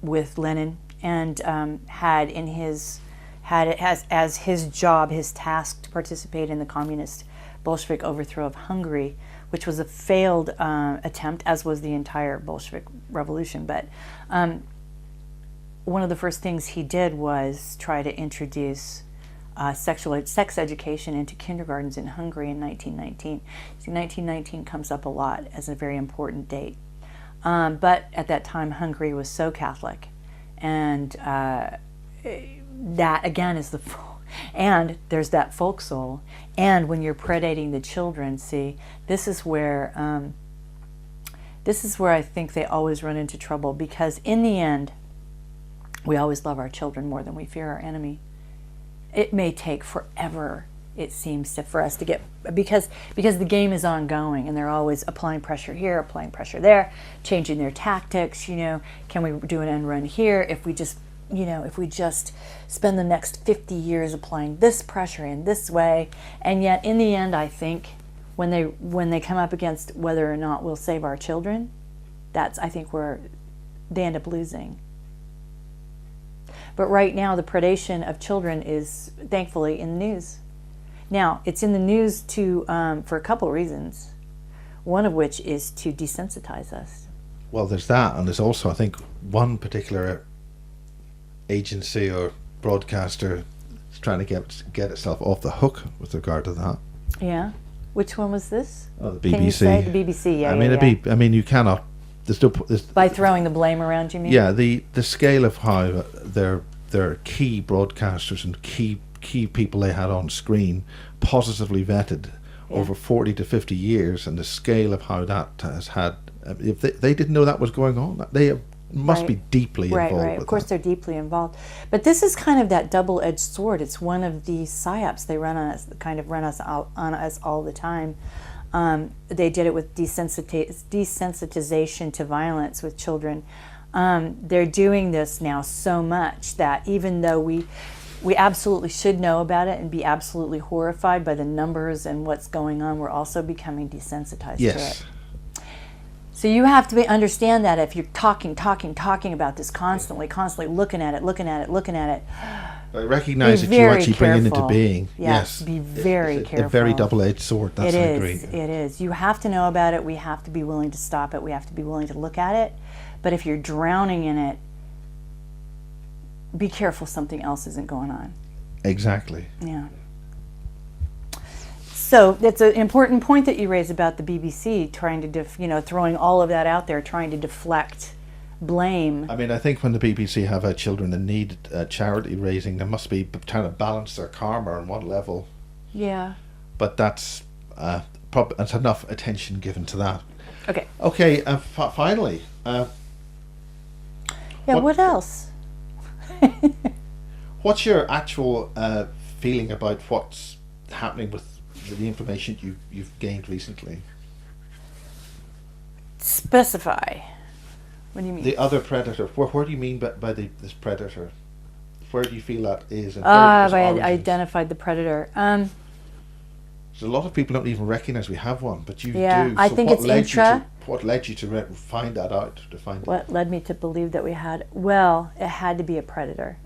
with Lenin, and had it as his job, his task, to participate in the communist Bolshevik overthrow of Hungary, which was a failed attempt, as was the entire Bolshevik revolution. But one of the first things he did was try to introduce sex education into kindergartens in Hungary in 1919. See, 1919 comes up a lot as a very important date. But at that time, Hungary was so Catholic, and that again is and there's that folk soul. And when you're predating the children, see, this is where I think they always run into trouble, because in the end, we always love our children more than we fear our enemy. It may take forever, it seems, for us to get, because the game is ongoing, and they're always applying pressure here, applying pressure there, changing their tactics. Can we do an end run here? If we just spend the next 50 years applying this pressure in this way, and yet in the end, I think when they come up against whether or not we'll save our children, I think where they end up losing. But right now, the predation of children is thankfully in the news. Now, it's in the news for a couple reasons. One of which is to desensitize us. Well, there's that, and there's also, I think, one particular agency or broadcaster is trying to get itself off the hook with regard to that. Yeah. Which one was this? Oh, the BBC. Can you say the BBC? Yeah. I mean, you cannot. By throwing the blame around, you mean? Yeah. The scale of how their key broadcasters and key people they had on screen positively vetted over 40 to 50 years, and the scale of how that has had. If they didn't know that was going on, they must be deeply involved. Right. Of course, they're deeply involved. But this is kind of that double-edged sword. It's one of the psyops they run on us, on us all the time. They did it with desensitization to violence with children. They're doing this now so much that even though we absolutely should know about it and be absolutely horrified by the numbers and what's going on, we're also becoming desensitized to it. So you have to understand that if you're talking about this constantly looking at it. I recognize that you're actually bringing into being. Yes, be very careful. A very double-edged sword, that's I agree. It is. You have to know about it. We have to be willing to stop it. We have to be willing to look at it. But if you're drowning in it, be careful something else isn't going on. Exactly. Yeah. So that's an important point that you raise about the BBC trying to, throwing all of that out there, trying to deflect blame. I mean, I think when the BBC have children in need charity raising, they must be trying to balance their karma on one level. Yeah. But that's that's enough attention given to that. Okay. Okay. Finally. What else? What's your actual feeling about what's happening with the information you've gained recently? Specify. What do you mean? The other predator. Where do you mean by this predator? Where do you feel that is? And I identified the predator. So a lot of people don't even recognize we have one, but you do. I think it's intra. What led you to find that out? What led me to believe that we had? Well, it had to be a predator.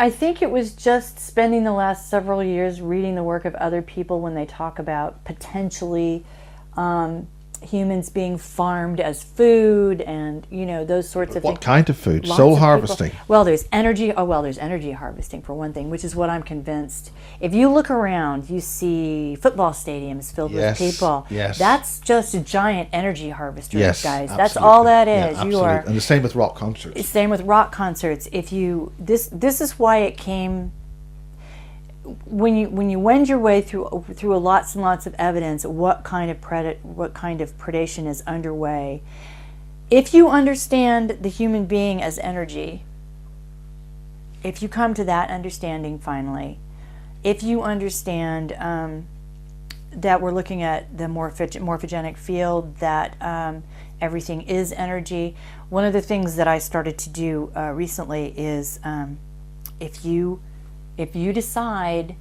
I think it was just spending the last several years reading the work of other people when they talk about potentially humans being farmed as food and those sorts of things. What kind of food? Soul harvesting. Well, there's energy. There's energy harvesting for one thing, which is what I'm convinced. If you look around, you see football stadiums filled with people. Yes. That's just a giant energy harvester, guys. Absolutely. That's all that is. Yeah, absolutely. And the same with rock concerts. Same with rock concerts. This is why it came. When you wend your way through lots and lots of evidence, what kind of predation is underway, if you understand the human being as energy, if you come to that understanding finally, if you understand that we're looking at the morphogenic field, that everything is energy. One of the things that I started to do recently is if you decide,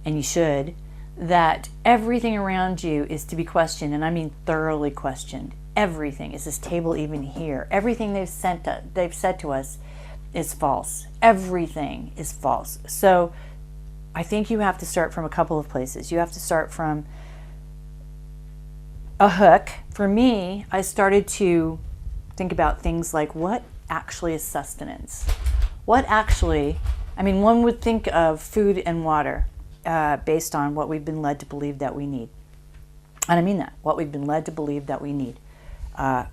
and you should, that everything around you is to be questioned, and I mean thoroughly questioned. Everything. Is this table even here? Everything they've said to us is false. Everything is false. So I think you have to start from a couple of places. You have to start from a hook. For me, I started to think about things like what actually is sustenance? One would think of food and water based on what we've been led to believe that we need. And I mean that, what we've been led to believe that we need.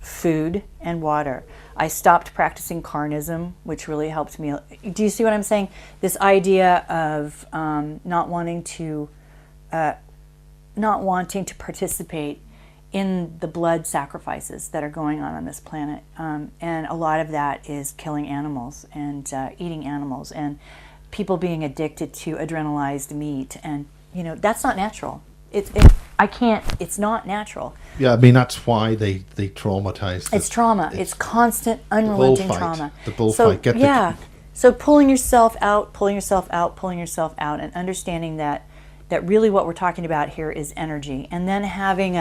Food and water. I stopped practicing carnism, which really helped me. Do you see what I'm saying? This idea of not wanting to participate in the blood sacrifices that are going on this planet. And a lot of that is killing animals and eating animals and people being addicted to adrenalized meat. And, that's not natural. It's not natural. Yeah, I mean, that's why they traumatize. It's trauma. It's constant, unrelenting trauma. The bullfight. So pulling yourself out, and understanding that really what we're talking about here is energy. And then having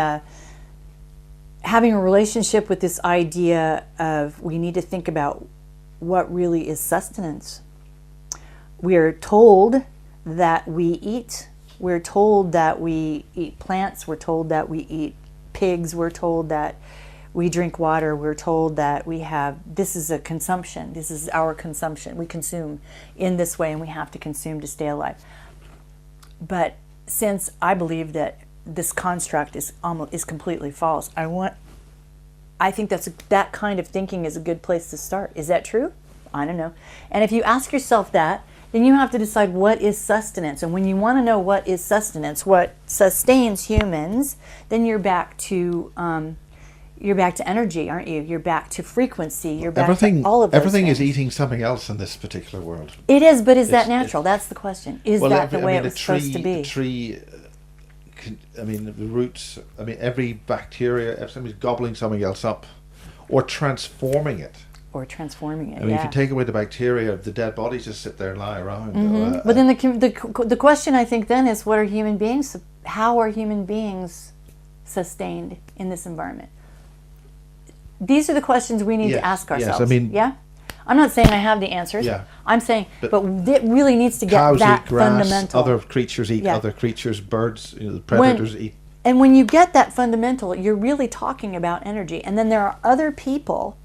having a relationship with this idea of we need to think about what really is sustenance. We are told that we eat. We're told that we eat plants. We're told that we eat pigs. We're told that we drink water. We're told that we have, this is a consumption. This is our consumption. We consume in this way, and we have to consume to stay alive. But since I believe that this construct is completely false, I think that kind of thinking is a good place to start. Is that true? I don't know. And if you ask yourself that, then you have to decide what is sustenance. And when you want to know what is sustenance, what sustains humans, then you're back to energy, aren't you? You're back to frequency. You're back to all of those everything things. is eating something else in this particular world. It is, but is that natural? That's the question. Is Well, that the way it was supposed to be? The tree, the roots, every bacteria, if somebody's gobbling something else up or transforming it. Or transforming it, if you take away the bacteria, the dead bodies just sit there and lie around. But then the question, I think, then is what are human beings, how are human beings sustained in this environment? These are the questions we need to ask ourselves. Yes, I'm not saying I have the answers. Yeah. I'm saying, but it really needs to get cows that eat grass, fundamental. Other creatures eat other creatures, birds, the predators eat. And when you get that fundamental, you're really talking about energy. And then there are other people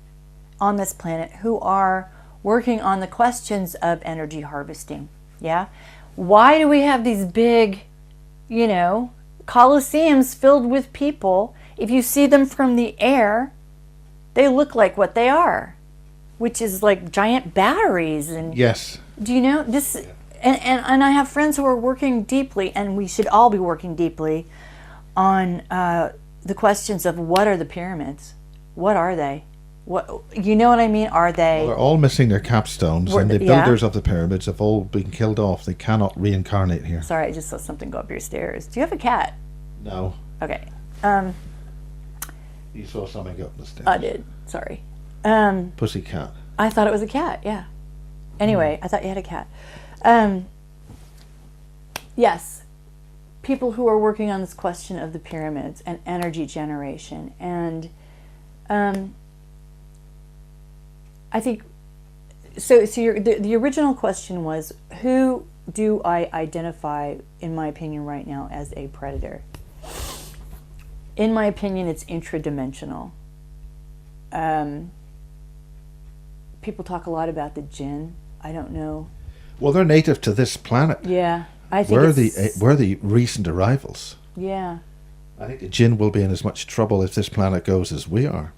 on this planet who are working on the questions of energy harvesting. Yeah? Why do we have these big, coliseums filled with people? If you see them from the air, they look like what they are, which is like giant batteries. And yes. Do you know this? And I have friends who are working deeply, and we should all be working deeply on the questions of what are the pyramids? What are they? What, you know what I mean? Are they? Well, they're all missing their capstones, and the builders of the pyramids have all been killed off. They cannot reincarnate here. Sorry, I just saw something go up your stairs. Do you have a cat? No. Okay. You saw something go up the stairs. I did. Sorry. Pussycat. I thought it was a cat. Yeah. Anyway, I thought you had a cat. Yes. People who are working on this question of the pyramids and energy generation, and I think so. The original question was, who do I identify, in my opinion, right now as a predator? In my opinion, it's intradimensional. People talk a lot about the jinn. I don't know. Well, they're native to this planet. Yeah, I think we're the recent arrivals. Yeah. I think the jinn will be in as much trouble if this planet goes as we are.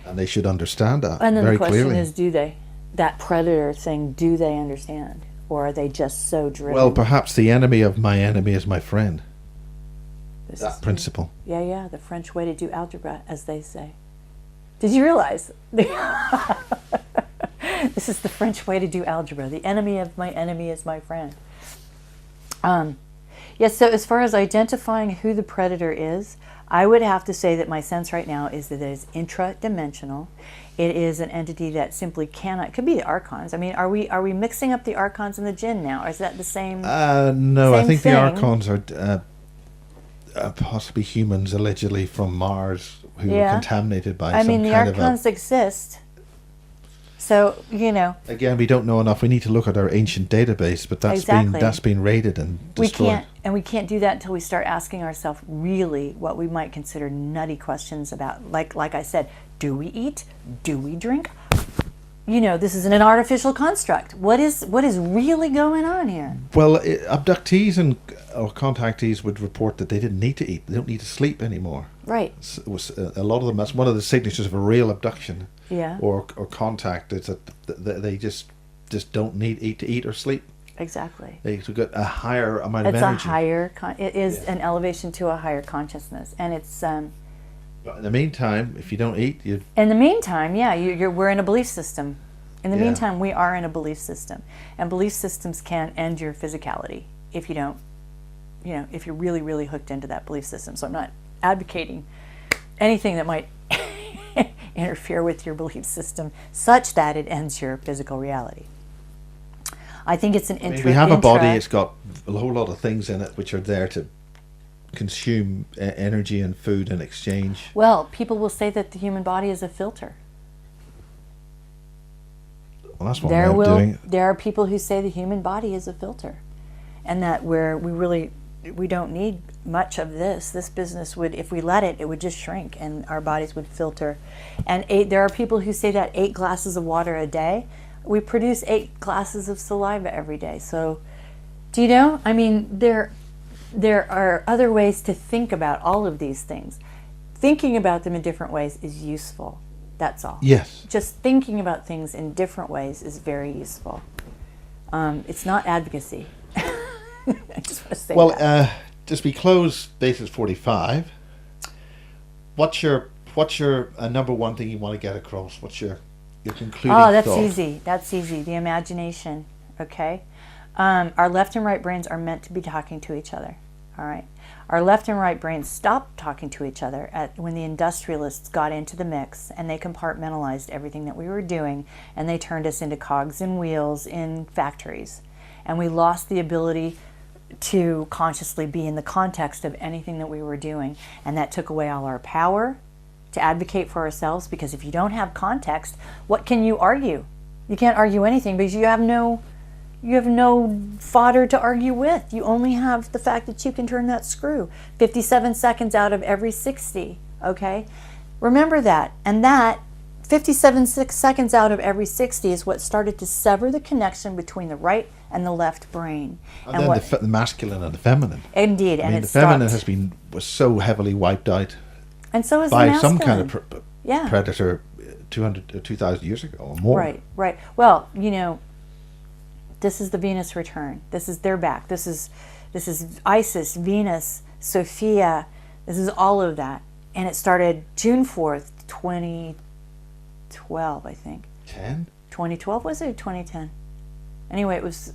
And they should understand that and then very the question clearly. is, do they? That predator thing, do they understand? Or are they just so driven? Well, perhaps the enemy of my enemy is my friend. This That principle. Yeah, the French way to do algebra, as they say. Did you realize? This is the French way to do algebra. The enemy of my enemy is my friend. Yes, so as far as identifying who the predator is, I would have to say that my sense right now is that it is intradimensional. It is an entity that simply cannot. It could be the archons. I mean, are we mixing up the archons and the jinn now, or is that the same? No, I think thing? the archons are possibly humans, allegedly from Mars, who were contaminated by some the kind of archons exist. So, Again, we don't know enough. We need to look at our ancient database, but that's been raided and destroyed. We can't do that until we start asking ourselves really what we might consider nutty questions about, like I said, do we eat? Do we drink? This is an artificial construct. What is really going on here? Well, abductees or contactees would report that they didn't need to eat. They don't need to sleep anymore. Right. It was a lot of them. That's one of the signatures of a real abduction. Yeah. Or contact. It's that they just don't need to eat or sleep. Exactly. They get a higher amount of energy. It is an elevation to a higher consciousness, and it's. But in the meantime, if you don't eat, you. In the meantime, we're in a belief system. In the meantime, we are in a belief system, and belief systems can end your physicality if you don't. If you're really, really hooked into that belief system. So I'm not advocating anything that might interfere with your belief system such that it ends your physical reality. I think it's an we have a body, it's got a whole lot of things in it which are there to consume energy and food in exchange. Well, people will say that the human body is a filter. Well, that's one way of doing it. There are people who say the human body is a filter, and that we don't need much of this. This business would, if we let it, it would just shrink, and our bodies would filter. And there are people who say that 8 glasses of water a day. We produce 8 glasses of saliva every day. So, do you know? I mean, there are other ways to think about all of these things. Thinking about them in different ways is useful. That's all. Yes. Just thinking about things in different ways is very useful. It's not advocacy. I just want to say that. Just we close Basis 45. What's your number one thing you want to get across? What's your concluding that's thought? easy. That's easy. The imagination. Okay. Our left and right brains are meant to be talking to each other. All right. Our left and right brains stopped talking to each other when the industrialists got into the mix, and they compartmentalized everything that we were doing, and they turned us into cogs and wheels in factories. And we lost the ability to consciously be in the context of anything that we were doing. And that took away all our power to advocate for ourselves, because if you don't have context, what can you argue? You can't argue anything because you have no fodder to argue with. You only have the fact that you can turn that screw 57 seconds out of every 60, okay? Remember that. And that 57 seconds out of every 60 is what started to sever the connection between the right and the left brain. And then the masculine and the feminine. Indeed, I mean, the feminine was so heavily wiped out, and so is by the masculine. some kind of predator 2,000 years ago or more. Right. Well, you know, this is the Venus return. This is their back. This is Isis, Venus, Sophia. This is all of that, and it started June 4th, 2012, I think. 2012 was it, or 2010? Anyway, it was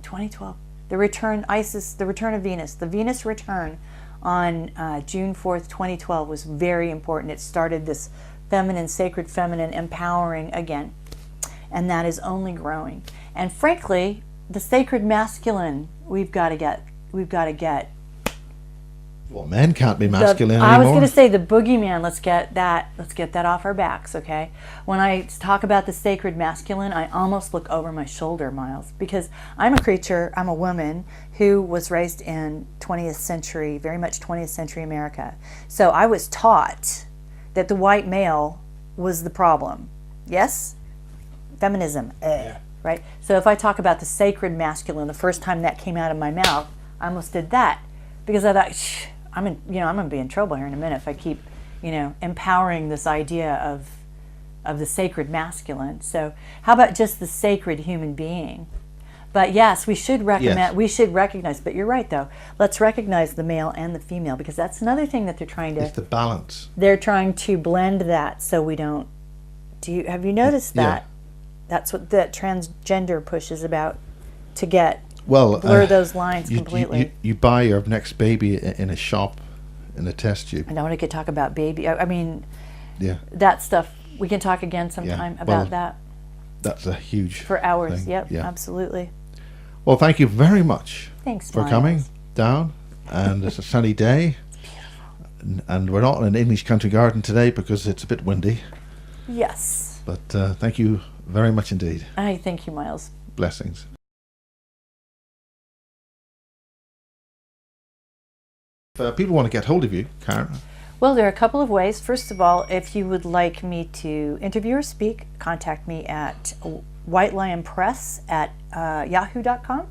2012. The return, Isis, the return of Venus. The Venus return on June 4th, 2012 was very important. It started this feminine, sacred feminine empowering again. And that is only growing. And frankly, the sacred masculine we've got to get. Well, men can't be masculine anymore. I was going to say the boogeyman. Let's get that off our backs, okay? When I talk about the sacred masculine, I almost look over my shoulder, Miles, because I'm a woman who was raised in 20th century, very much 20th century America. So I was taught that the white male was the problem. Yes? Feminism, right? So if I talk about the sacred masculine, the first time that came out of my mouth, I almost did that, because I thought, I'm going to be in trouble here in a minute if I keep, empowering this idea of the sacred masculine. So how about just the sacred human being? But yes, we should recognize, but you're right though, let's recognize the male and the female, because that's another thing that they're trying to... It's the balance. They're trying to blend that so we don't... Have you noticed that? Yeah. That's what that transgender push is about, to blur those lines completely. You buy your next baby in a shop, in a test tube. I don't want to talk about baby. I mean, yeah, that stuff. We can talk again sometime about that. That's a huge for hours. thing. Yep, yeah. Absolutely. Well, thank you very much. Thanks for coming down. And it's a sunny day. It's beautiful. And we're not in an English country garden today because it's a bit windy. Yes. But thank you very much indeed. Thank you, Miles. Blessings. If people want to get hold of you, Cara. Well, there are a couple of ways. First of all, if you would like me to interview or speak, contact me at whitelionpress@yahoo.com.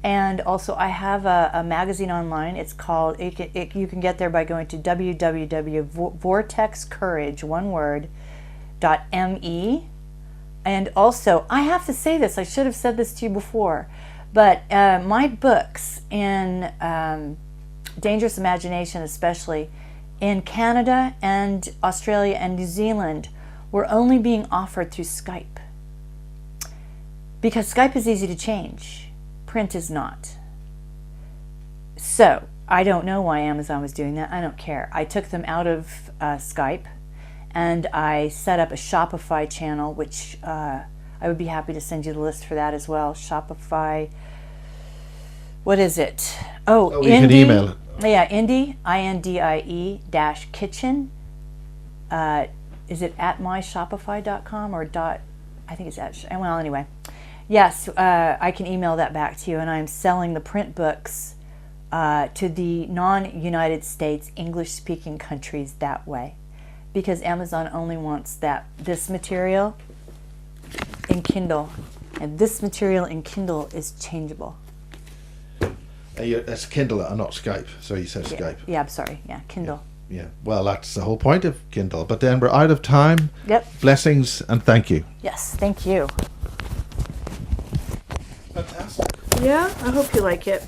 And also, I have a magazine online. It's called, you can get there by going to www.vortexcourage.me. And also, I have to say this, I should have said this to you before, but my books in Dangerous Imagination, especially in Canada and Australia and New Zealand, were only being offered through Skype. Because Skype is easy to change. Print is not. So, I don't know why Amazon was doing that. I don't care. I took them out of Skype, and I set up a Shopify channel, which I would be happy to send you the list for that as well. Shopify, what is it? You can email it. Yeah, Indie, INDIE dash kitchen. Is it at myshopify.com or dot? I think it's at. Well, anyway, yes, I can email that back to you. And I'm selling the print books to the non-United States English-speaking countries that way, because Amazon only wants this material in Kindle, and this material in Kindle is changeable. That's Kindle and not Skype. So you said Yeah, Skype. yeah, I'm sorry. Yeah, Kindle. Yeah. Well, that's the whole point of Kindle. But then we're out of time. Yep. Blessings and thank you. Yes, thank you. Fantastic. Yeah, I hope you like it.